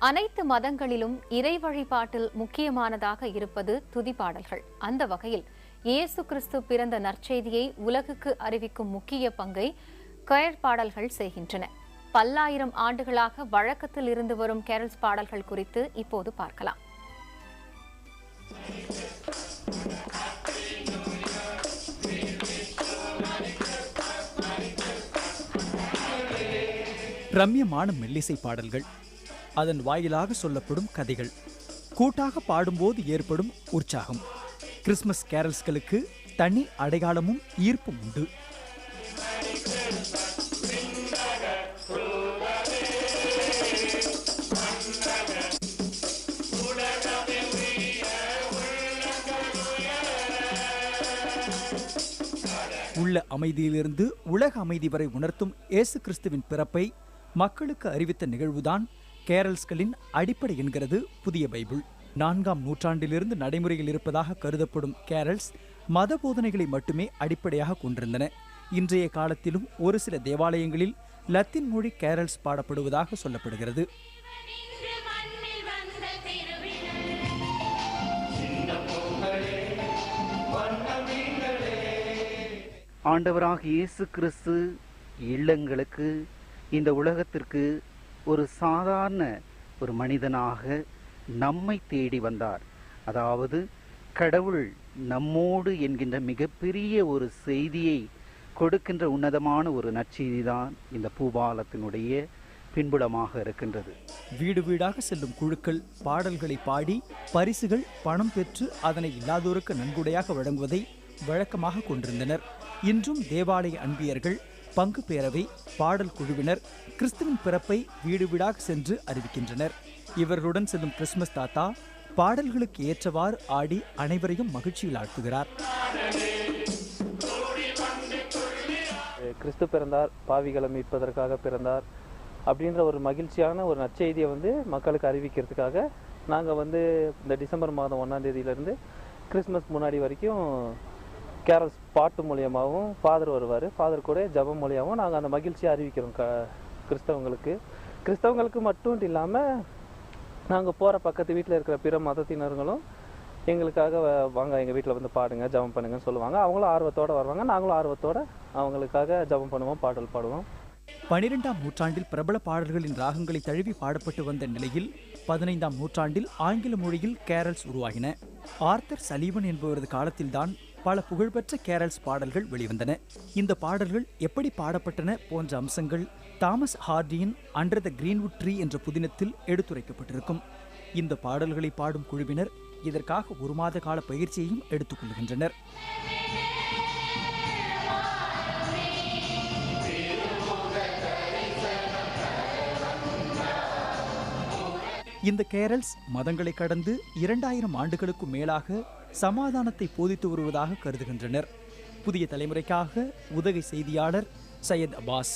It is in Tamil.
அனைத்து மதங்களிலும் இறை வழிபாட்டில் முக்கியமானதாக இருப்பது துதிப்பாடல்கள். அந்த வகையில் இயேசு கிறிஸ்து பிறந்த நற்செய்தியை உலகுக்கு அறிவிக்கும் முக்கிய பங்கை கொயர் பாடல்கள் செய்கின்றன. பல்லாயிரம் ஆண்டுகளாக வழக்கத்தில் இருந்து வரும் கேரல்ஸ் பாடல்கள் குறித்து இப்போது பார்க்கலாம். ரம்யமான மெல்லிசை பாடல்கள், அதன் வாயிலாக சொல்லப்படும் கதைகள், கூட்டாக பாடும்போது ஏற்படும் உற்சாகம். கிறிஸ்துமஸ் கேரல்ஸ்களுக்கு தனி அடையாளமும் ஈர்ப்பும் உண்டு. உள்ள அமைதியிலிருந்து உலக அமைதி வரை உணர்த்தும் இயேசு கிறிஸ்துவின் பிறப்பை மக்களுக்கு அறிவித்த நிகழ்வுதான் கேரல்ஸ்களின் அடிப்படை என்கிறது புதிய பைபிள். 4ஆம் நூற்றாண்டிலிருந்து நடைமுறையில் இருப்பதாக கருதப்படும் கேரல்ஸ் மத போதனைகளை மட்டுமே அடிப்படையாக கொண்டிருந்தன. இன்றைய காலத்திலும் ஒரு சில தேவாலயங்களில் லத்தீன் மொழி கேரல்ஸ் பாடப்படுவதாக சொல்லப்படுகிறது. ஆண்டவராக இயேசு கிறிஸ்து இல்லங்களுக்கு, இந்த உலகத்திற்கு ஒரு சாதாரண ஒரு மனிதனாக நம்மை தேடி வந்தார். அதாவது கடவுள் நம்மோடு என்கின்ற மிகப்பெரிய ஒரு செய்தியை கொடுக்கின்ற உன்னதமான ஒரு நற்செய்தி தான் இந்த பூபாலத்தினுடைய பின்புலமாக இருக்கின்றது. வீடு வீடாக செல்லும் குழுக்கள் பாடல்களை பாடி பரிசுகள் பணம் பெற்று அதனை இல்லாதோருக்கு நன்கொடையாக வழங்குவதை வழக்கமாக கொண்டிருந்தனர். இன்றும் தேவாலய அன்பியர்கள், பங்கு பேரவை, பாடல் குழுவினர் கிறிஸ்துவின் பிறப்பை வீடு வீடாக சென்று அறிவிக்கின்றனர். இவர்களுடன் செல்லும் கிறிஸ்துமஸ் தாத்தா பாடல்களுக்கு ஏற்றவாறு ஆடி அனைவரையும் மகிழ்ச்சியில் ஆழ்த்துகிறார். கிறிஸ்து பிறந்தார், பாவிகளை மீட்பதற்காக பிறந்தார் அப்படின்ற ஒரு மகிழ்ச்சியான ஒரு நற்செய்தியை மக்களுக்கு அறிவிக்கிறதுக்காக நாங்கள் இந்த டிசம்பர் மாதம் 1ஆம் தேதியிலேருந்து கிறிஸ்மஸ் முன்னாடி வரைக்கும் கேரல்ஸ் பாட்டு மூலியமாகவும் ஃபாதர் வருவார். ஃபாதர் கூட ஜபம் மூலியமாகவும் நாங்கள் அந்த மகிழ்ச்சியை அறிவிக்கிறோம் கிறிஸ்தவங்களுக்கு மட்டும் இல்லாமல் நாங்கள் போகிற பக்கத்து வீட்டில் இருக்கிற பிற மதத்தினர்களும் எங்களுக்காக வாங்க, எங்கள் வீட்டில் பாடுங்க, ஜபம் பண்ணுங்கன்னு சொல்லுவாங்க. அவங்களும் ஆர்வத்தோடு வருவாங்க, நாங்களும் ஆர்வத்தோடு அவங்களுக்காக ஜபம் பண்ணுவோம், பாடல் பாடுவோம். 12ஆம் நூற்றாண்டில் பிரபல பாடல்களின் ராகங்களை தழுவி பாடப்பட்டு வந்த நிலையில் 15ஆம் நூற்றாண்டில் ஆங்கில மொழியில் கேரல்ஸ் உருவாகின. ஆர்தர் சலீவன் என்பவரது காலத்தில்தான் பல புகழ்பெற்ற கேரல்ஸ் பாடல்கள் வெளிவந்தன. இந்த பாடல்கள் எப்படி பாடப்பட்டன போன்ற அம்சங்கள் தாமஸ் ஹார்டியின் அண்டர் த கிரீன்வுட் ட்ரீ என்ற புதினத்தில் எடுத்துரைக்கப்பட்டிருக்கும். இந்த பாடல்களை பாடும் குழுவினர் இதற்காக 1 மாத கால பயிற்சியையும் எடுத்துக் கொள்கின்றனர். இந்த கேரல்ஸ் மதங்களை கடந்து 2000 ஆண்டுகளுக்கு மேலாக சமாதானத்தை போதித்து வருவதாக கருதுகின்றனர். புதிய தலைமுறைக்காக உதவி செய்தியாளர் சையத் அப்பாஸ்.